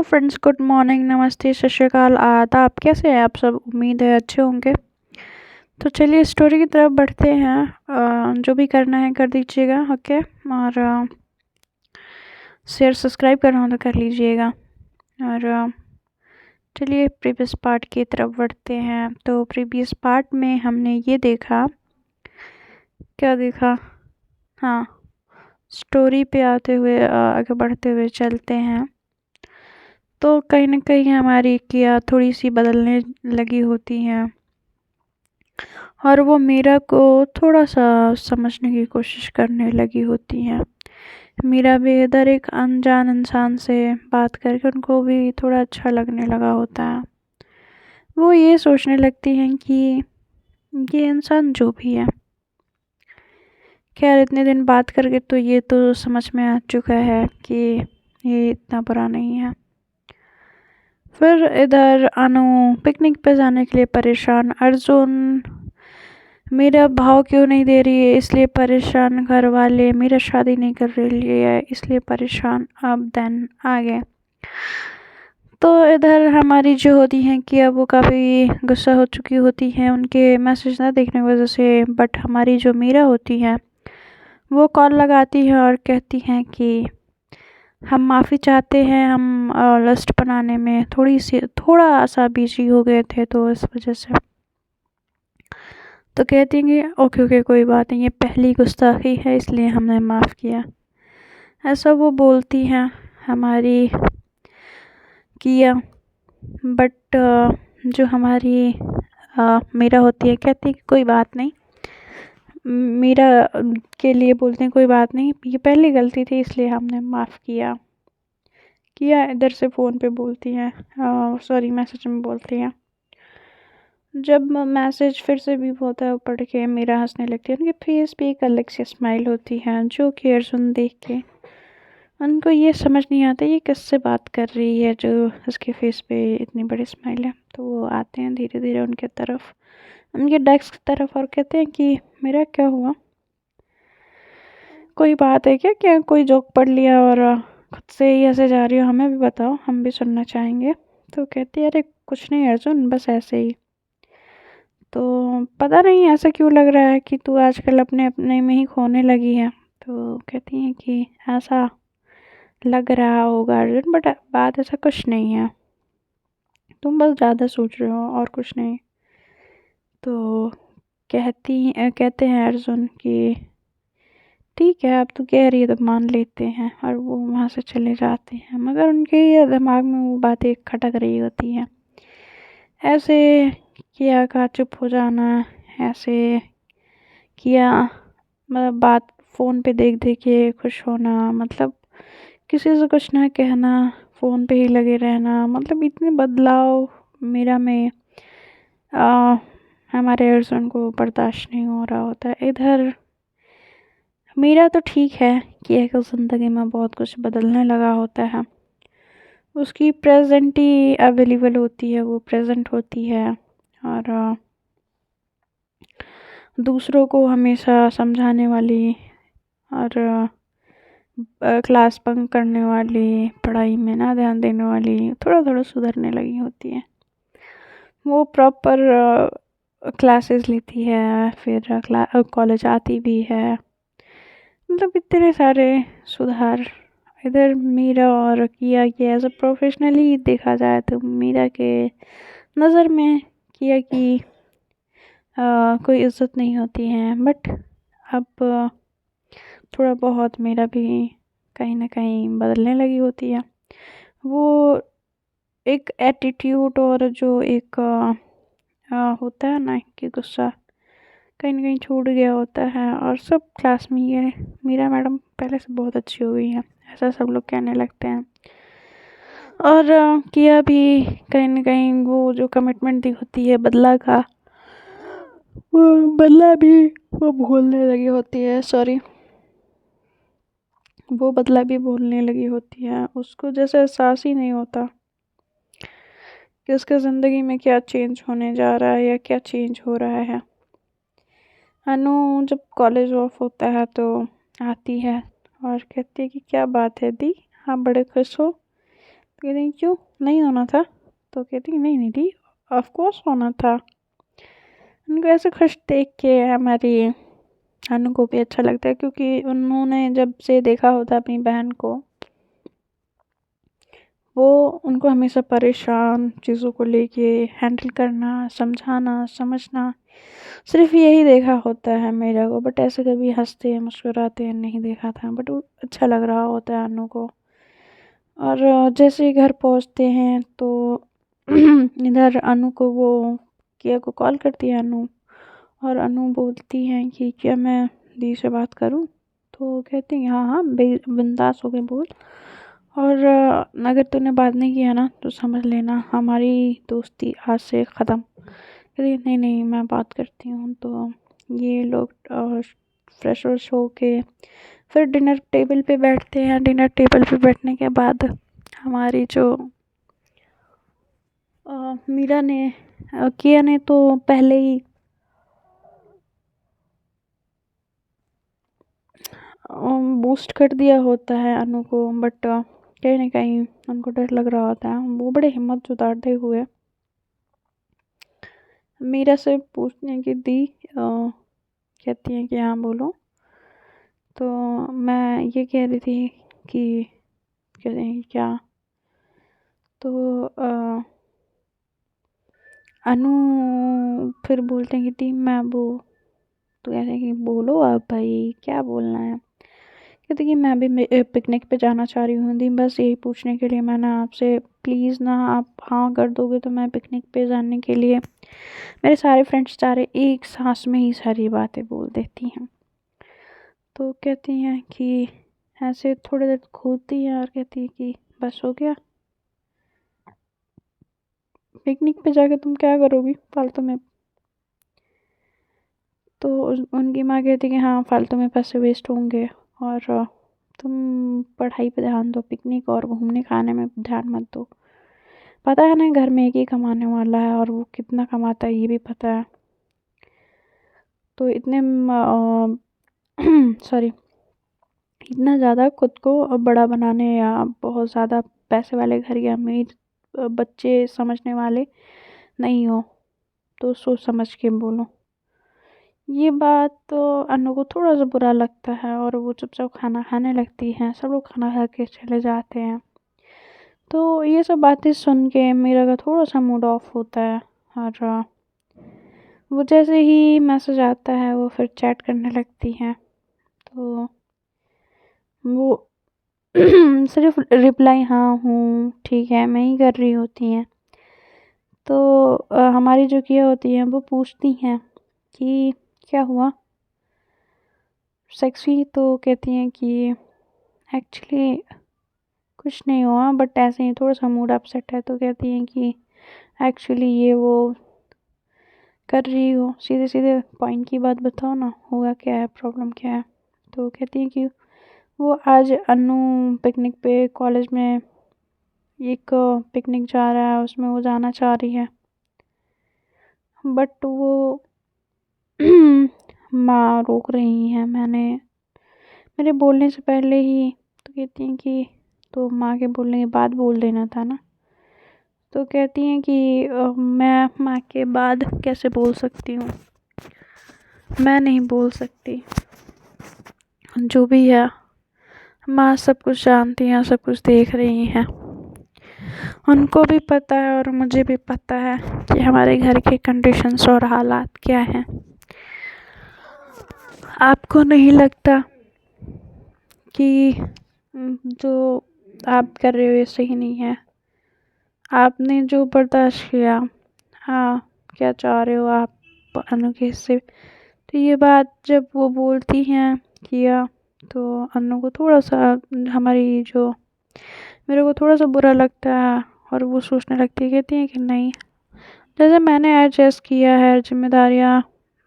Hello friends, good morning, नमस्ते, सत श्री अकाल, आदाब। कैसे हैं आप सब? उम्मीद है अच्छे होंगे। तो चलिए स्टोरी की तरफ बढ़ते हैं। जो भी करना है कर दीजिएगा, ओके। और शेयर सब्सक्राइब करना हो तो कर लीजिएगा। और चलिए प्रीवियस पार्ट की तरफ बढ़ते हैं। तो प्रीवियस पार्ट में हमने ये देखा, क्या देखा? हाँ, स्टोरी पे आते हुए आगे बढ़ते हुए चलते हैं। तो कहीं न कहीं हमारी किया थोड़ी सी बदलने लगी होती हैं और वो मीरा को थोड़ा-सा समझने की कोशिश करने लगी होती हैं। मीरा भी इधर एक अनजान इंसान से बात करके उनको भी थोड़ा अच्छा लगने लगा होता है। वो ये सोचने लगती हैं कि ये इंसान जो भी है, खैर इतने दिन बात करके तो ये तो समझ में आ चुका है कि ये इतना बुरा नहीं है। फिर इधर अनु पिकनिक पे जाने के लिए परेशान, अर्जुन मेरा भाव क्यों नहीं दे रही है इसलिए परेशान, घर वाले मेरा शादी नहीं कर रही है इसलिए परेशान। अब देन आगे तो इधर हमारी जो होती हैं कि अब वो काफ़ी गुस्सा हो चुकी होती हैं उनके मैसेज ना देखने की वजह से। बट हमारी जो मीरा होती है वो कॉल लगाती है और कहती हैं कि हम माफ़ी चाहते हैं, हम लिस्ट बनाने में थोड़ा सा बिजी हो गए थे तो इस वजह से। तो कहती हैं कि ओके ओके कोई बात नहीं, ये पहली गुस्ताखी है इसलिए हमने माफ़ किया, ऐसा वो बोलती हैं हमारी किया। बट जो हमारी मीरा होती है कहती है कि कोई बात नहीं। मीरा के लिए बोलते हैं कोई बात नहीं, ये पहली गलती थी इसलिए हमने माफ़ किया। किया इधर से फ़ोन पे बोलती हैं, सॉरी मैसेज में बोलती हैं। जब मैसेज फिर से भी होता है पढ़ के मीरा हंसने लगती है। उनके फेस पे एक अलग सी स्माइल होती है जो कि अर्जुन देख के उनको ये समझ नहीं आता ये किससे बात कर रही है जो उसके फेस पे इतनी बड़ी स्माइल है। तो वो आते हैं धीरे धीरे उनके तरफ, उनके डेस्क की तरफ, और कहते हैं कि मेरा क्या हुआ, कोई बात है क्या, क्या कोई जोक पढ़ लिया और खुद से ही ऐसे जा रही हो, हमें भी बताओ, हम भी सुनना चाहेंगे। तो कहती है अरे कुछ नहीं अर्जुन, बस ऐसे ही। तो पता नहीं ऐसा क्यों लग रहा है कि तू आजकल अपने अपने में ही खोने लगी है। तो कहती हैं कि ऐसा लग रहा होगा अर्जुन, बट बात ऐसा कुछ नहीं है, तुम बस ज़्यादा सोच रहे हो और कुछ नहीं। तो कहते हैं अर्जुन कि ठीक है अब तू कह रही है तो मान लेते हैं, और वो वहाँ से चले जाते हैं। मगर उनके ये दिमाग में वो बातें खटक रही होती हैं, ऐसे किया का चुप हो जाना, ऐसे किया मतलब बात फ़ोन पे देख देख के खुश होना, मतलब किसी से कुछ ना कहना, फ़ोन पे ही लगे रहना, मतलब इतने बदलाव मेरा में आ, हमारे अर्जुन को बर्दाश्त नहीं हो रहा होता है। इधर मेरा तो ठीक है कि एक ज़िंदगी में बहुत कुछ बदलने लगा होता है, उसकी प्रेजेंट ही अवेलेबल होती है, वो प्रेजेंट होती है। और दूसरों को हमेशा समझाने वाली और क्लास बंक करने वाली, पढ़ाई में ना ध्यान देने वाली, थोड़ा थोड़ा सुधरने लगी होती है। वो प्रॉपर क्लासेस लेती है, फिर कॉलेज आती भी है, मतलब इतने सारे सुधार। इधर मीरा और किया कि एज अ प्रोफेशनली देखा जाए तो मीरा के नज़र में किया की कोई इज्जत नहीं होती है। बट अब थोड़ा बहुत मेरा भी कहीं ना कहीं बदलने लगी होती है। वो एक एटीट्यूड और जो एक होता है ना कि गुस्सा कहीं ना कहीं छूट गया होता है। और सब क्लास में ये मीरा मैडम पहले से बहुत अच्छी हो गई हैं, ऐसा सब लोग कहने लगते हैं। और किया भी कहीं ना कहीं वो जो कमिटमेंट दी होती है बदला का, वो बदला भी वो भूलने लगी होती है, सॉरी, वो बदला भी भूलने लगी होती है। उसको जैसे एहसास ही नहीं होता कि उसके ज़िंदगी में क्या चेंज होने जा रहा है या क्या चेंज हो रहा है। अनु जब कॉलेज ऑफ होता है तो आती है और कहती है कि क्या बात है दी, आप बड़े खुश हो? कहती हैं क्यों नहीं होना था? तो कहती हैं नहीं निधि, ऑफ कोर्स होना था। उनको ऐसे खुश देख के हमारी अनु को भी अच्छा लगता है, क्योंकि उन्होंने जब से देखा होता है अपनी बहन को, वो उनको हमेशा परेशान चीज़ों को लेके हैंडल करना, समझाना, समझना, सिर्फ यही देखा होता है मेरा को। बट ऐसे कभी हंसते मुस्कुराते नहीं देखा था। बट वो अच्छा लग रहा होता है अनु को। और जैसे ही घर पहुंचते हैं तो इधर अनु को वो किया को कॉल करती है अनु, और अनु बोलती हैं कि क्या मैं दी से बात करूं? तो कहती हैं हाँ हाँ बिंदास हो के बोल, और अगर तूने बात नहीं किया ना तो समझ लेना हमारी दोस्ती आज से ख़त्म। कहती नहीं नहीं मैं बात करती हूँ। तो ये लोग फ्रेश व्रेश हो के फिर डिनर टेबल पे बैठते हैं। डिनर टेबल पे बैठने के बाद हमारी जो मीरा ने किया ने तो पहले ही बूस्ट कर दिया होता है अनु को। बट कहीं ना कहीं उनको डर लग रहा होता है। वो बड़े हिम्मत जुटाते हुए मीरा से पूछने की दी कहती हैं कि हाँ बोलो। तो मैं ये कह रही थी कि कहते हैं क्या? तो अनु फिर बोलते हैं कि दी मैं वो, तो कहते हैं कि बोलो आप भाई क्या बोलना है। कहते कि मैं भी पिकनिक पे जाना चाह रही हूँ दी, बस यही पूछने के लिए मैंने आपसे, प्लीज़ ना आप हाँ कर दोगे तो मैं पिकनिक पे जाने के लिए, मेरे सारे फ्रेंड्स सारे एक सांस में ही सारी बातें बोल देती हैं। तो कहती हैं कि ऐसे थोड़ी देर खोलती है और कहती है कि बस हो गया, पिकनिक पे जाके तुम क्या करोगी फालतू में? तो उनकी माँ कहती है कि हाँ फालतू में पैसे वेस्ट होंगे, और तुम पढ़ाई पे ध्यान दो, पिकनिक और घूमने खाने में ध्यान मत दो। पता है ना घर में एक ही कमाने वाला है और वो कितना कमाता है ये भी पता है। तो इतने सॉरी इतना ज़्यादा खुद को बड़ा बनाने या बहुत ज़्यादा पैसे वाले घर के अमीर बच्चे समझने वाले नहीं हो, तो सोच समझ के बोलो। ये बात तो अनु को थोड़ा सा बुरा लगता है और वो चुपचाप खाना खाने लगती हैं। सब लोग खाना खा के चले जाते हैं। तो ये सब बातें सुन के मेरा का थोड़ा सा मूड ऑफ होता है, और वो जैसे ही मैसेज आता है वो फिर चैट करने लगती हैं। तो वो सिर्फ रिप्लाई हाँ हूँ ठीक है मैं ही कर रही होती हैं। तो हमारी जो किया होती हैं वो पूछती हैं कि क्या हुआ सेक्सी? तो कहती हैं कि एक्चुअली कुछ नहीं हुआ, बट ऐसे ही थोड़ा सा मूड अपसेट है। तो कहती हैं कि एक्चुअली ये वो कर रही हो, सीधे सीधे पॉइंट की बात बताओ ना, होगा क्या है, प्रॉब्लम क्या है? तो कहती हैं कि वो आज अनु पिकनिक पे कॉलेज में एक पिकनिक जा रहा है, उसमें वो जाना चाह रही है, बट वो माँ रोक रही हैं। मेरे बोलने से पहले ही। तो कहती हैं कि तो माँ के बोलने के बाद बोल देना था ना। तो कहती हैं कि मैं माँ के बाद कैसे बोल सकती हूँ, मैं नहीं बोल सकती। जो भी है माँ सब कुछ जानती हैं, सब कुछ देख रही हैं। उनको भी पता है और मुझे भी पता है कि हमारे घर के कंडीशंस और हालात क्या हैं। आपको नहीं लगता कि जो आप कर रहे हो ये सही नहीं है? आपने जो बर्दाश्त किया, हाँ क्या चाह रहे हो आप अनु के हिस्से? तो ये बात जब वो बोलती हैं किया, तो अनु को थोड़ा सा हमारी जो मेरे को थोड़ा सा बुरा लगता है, और वो सोचने लगती है, कहती है कि नहीं, जैसे मैंने एडजस्ट किया है, जिम्मेदारियाँ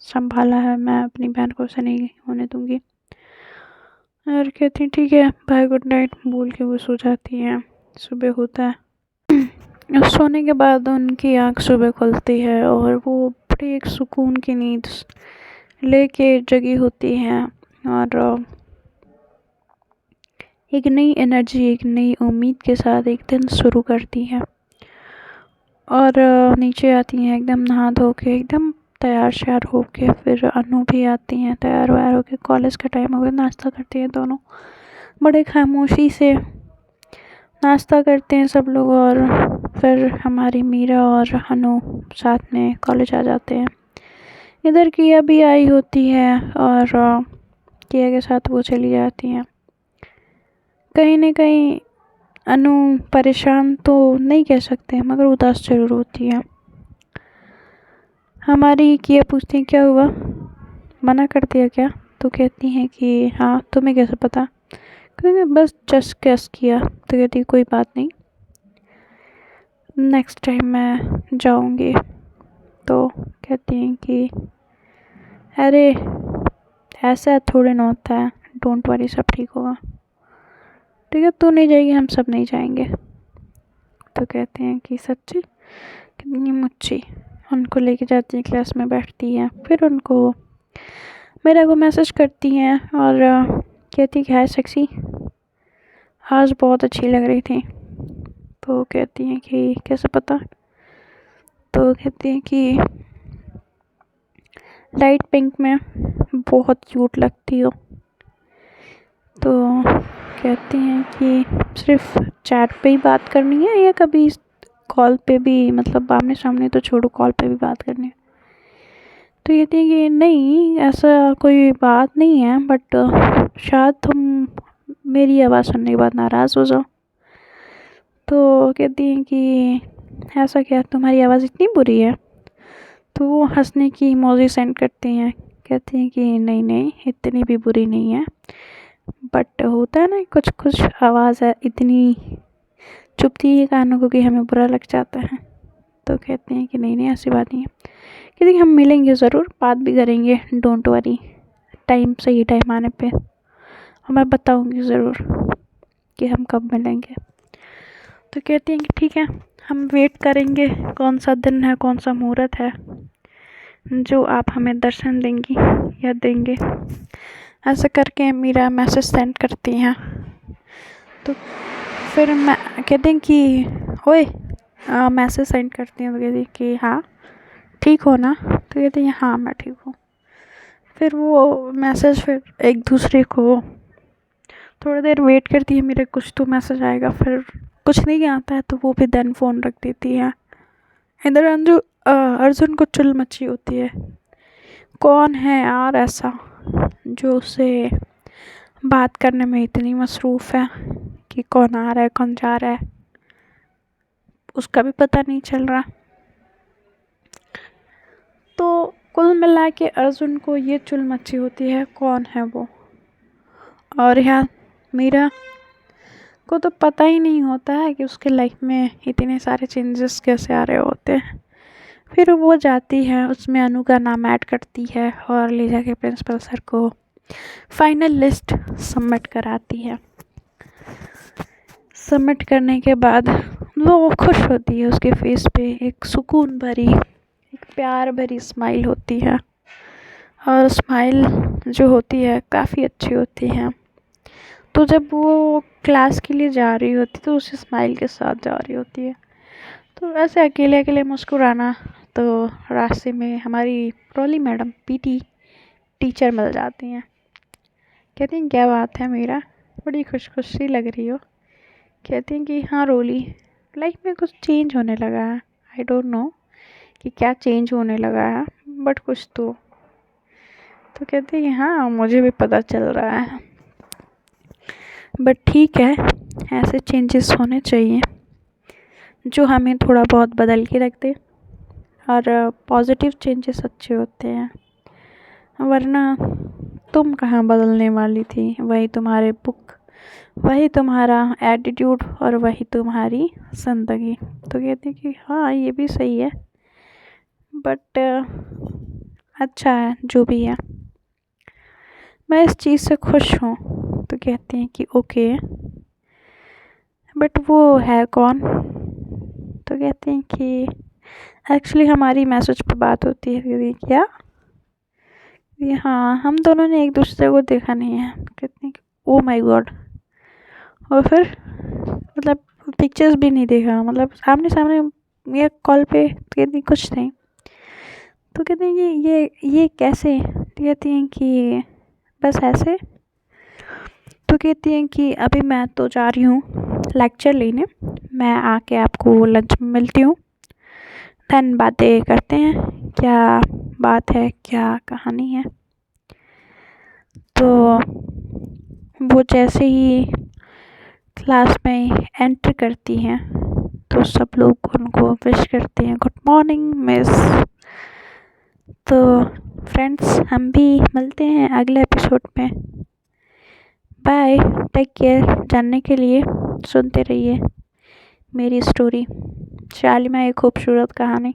संभाला है, मैं अपनी बहन को ऐसे नहीं होने दूंगी। और कहती हैं ठीक है बाय गुड नाइट बोल के वो सो जाती हैं। सुबह होता है, सोने के बाद उनकी आँख सुबह खुलती है और वो बड़ी एक सुकून की नींद लेके जगी होती हैं। और एक नई एनर्जी, एक नई उम्मीद के साथ एक दिन शुरू करती हैं और नीचे आती हैं एकदम नहा धो के, एकदम तैयार श्यार होके। फिर अनु भी आती हैं तैयार व्यार होके, कॉलेज का टाइम हो गया, नाश्ता करती हैं दोनों, बड़े खामोशी से नाश्ता करते हैं सब लोग। और फिर हमारी मीरा और अनु साथ में कॉलेज आ जाते हैं। इधर किया भी आई होती है और किया के साथ वो चली जाती हैं। कहीं ना कहीं अनु परेशान तो नहीं कह सकते मगर उदास जरूर होती है। हमारी किया पूछती है क्या हुआ, मना कर दिया क्या? तो कहती हैं कि हाँ, तुम्हें कैसे पता? क्योंकि बस जस्ट गेस किया। तो कहती कोई बात नहीं, नेक्स्ट टाइम मैं जाऊंगी। तो कहती हैं कि अरे ऐसा थोड़े ना होता है, डोंट वरी, सब ठीक होगा। ठीक है, तू नहीं जाएगी, हम सब नहीं जाएंगे। तो कहते हैं कि सच्ची? कितनी मुच्ची। उनको लेके जाती है, क्लास में बैठती है, फिर उनको मेरा को मैसेज करती हैं और कहती कि हाय सेक्सी, आज बहुत अच्छी लग रही थी। तो कहती हैं कि कैसे पता? तो कहती हैं कि लाइट पिंक में बहुत क्यूट लगती हो। तो कहती हैं कि सिर्फ चैट पे ही बात करनी है या कभी कॉल पे भी, मतलब आमने सामने तो छोड़ो, कॉल पे भी बात करनी है? तो कहती हैं कि नहीं, ऐसा कोई बात नहीं है, बट शायद तुम मेरी आवाज़ सुनने के बाद नाराज़ हो जाओ। तो कहती हैं कि ऐसा क्या, तुम्हारी आवाज़ इतनी बुरी है? तो वो हंसने की इमोजी सेंड करती हैं। कहती हैं कि नहीं नहीं, इतनी भी बुरी नहीं है, बट होता है ना कुछ कुछ आवाज़ है इतनी चुभती है कानों को कि हमें बुरा लग जाता है। तो कहते हैं कि नहीं नहीं, ऐसी बात नहीं है। कहते हैं हम मिलेंगे ज़रूर, बात भी करेंगे, डोंट वरी, टाइम सही टाइम आने पे और मैं बताऊंगी ज़रूर कि हम कब मिलेंगे। तो कहती हैं कि ठीक है, हम वेट करेंगे, कौन सा दिन है, कौन सा मुहूर्त है जो आप हमें दर्शन देंगी या देंगे। ऐसा करके मीरा मैसेज सेंड करती हैं। तो फिर मैं कहते हैं कि ओए, मैसेज सेंड करती हैं। तो कहती कि हाँ ठीक हो ना? तो कहती हैं हाँ मैं ठीक हूँ। फिर वो मैसेज फिर एक दूसरे को थोड़ी देर वेट करती है, मेरे कुछ तो मैसेज आएगा, फिर कुछ नहीं आता है तो वो भी देन फ़ोन रख देती है। इधर अर्जुन को चुल मची होती है, कौन है यार ऐसा जो उसे बात करने में इतनी मसरूफ़ है कि कौन आ रहा है कौन जा रहा है उसका भी पता नहीं चल रहा। तो कुल मिला के अर्जुन को ये चुल मची होती है, कौन है वो। और यहाँ मीरा को तो पता ही नहीं होता है कि उसके लाइफ में इतने सारे चेंजेस कैसे आ रहे होते हैं। फिर वो जाती है, उसमें अनु का नाम ऐड करती है और ले जाके प्रिंसिपल सर को फाइनल लिस्ट सबमिट कराती है। सबमिट करने के बाद वो खुश होती है, उसके फेस पे एक सुकून भरी, एक प्यार भरी स्माइल होती है। और स्माइल जो होती है काफ़ी अच्छी होती है। तो जब वो क्लास के लिए जा रही होती तो उस स्माइल के साथ जा रही होती है। तो ऐसे अकेले अकेले मुस्कुराना, तो रास्ते में हमारी रोली मैडम पीटी टीचर मिल जाती हैं। कहती हैं क्या बात है मीरा, बड़ी खुश खुशी लग रही हो? कहती हैं कि हाँ रोली, लाइफ में कुछ चेंज होने लगा है, आई डोंट नो कि क्या चेंज होने लगा है, बट कुछ तो कहती हैं हाँ मुझे भी पता चल रहा है, बट ठीक है, ऐसे चेंजेस होने चाहिए जो हमें थोड़ा बहुत बदल के रख दे। और पॉजिटिव चेंजेस अच्छे होते हैं, वरना तुम कहाँ बदलने वाली थी, वही तुम्हारे बुक, वही तुम्हारा एटीट्यूड और वही तुम्हारी ज़िंदगी। तो कहते कि हाँ ये भी सही है, बट अच्छा है जो भी है, मैं इस चीज़ से खुश हूँ। तो कहते हैं कि ओके, बट वो है कौन? तो कहते हैं कि एक्चुअली हमारी मैसेज पे बात होती है। कहती क्या? हाँ, हम दोनों ने एक दूसरे को देखा नहीं है। कहते हैं कि ओ माय गॉड, और फिर मतलब पिक्चर्स भी नहीं देखा, मतलब सामने सामने ये कॉल पे तो कहती कुछ नहीं, तो कहते हैं ये कैसे, तो कहती हैं कि बस ऐसे। तो कहती हैं कि अभी मैं तो जा रही हूँ लेक्चर लेने, मैं आके आपको लंच में मिलती हूँ, देन बातें करते हैं क्या बात है, क्या कहानी है। तो वो जैसे ही क्लास में एंटर करती हैं तो सब लोग उनको विश करते हैं, गुड मॉर्निंग मिस। तो फ्रेंड्स, हम भी मिलते हैं अगले एपिसोड में। Bye, take care. जानने के लिए सुनते रहिए मेरी स्टोरी, शालिमा एक खूबसूरत कहानी।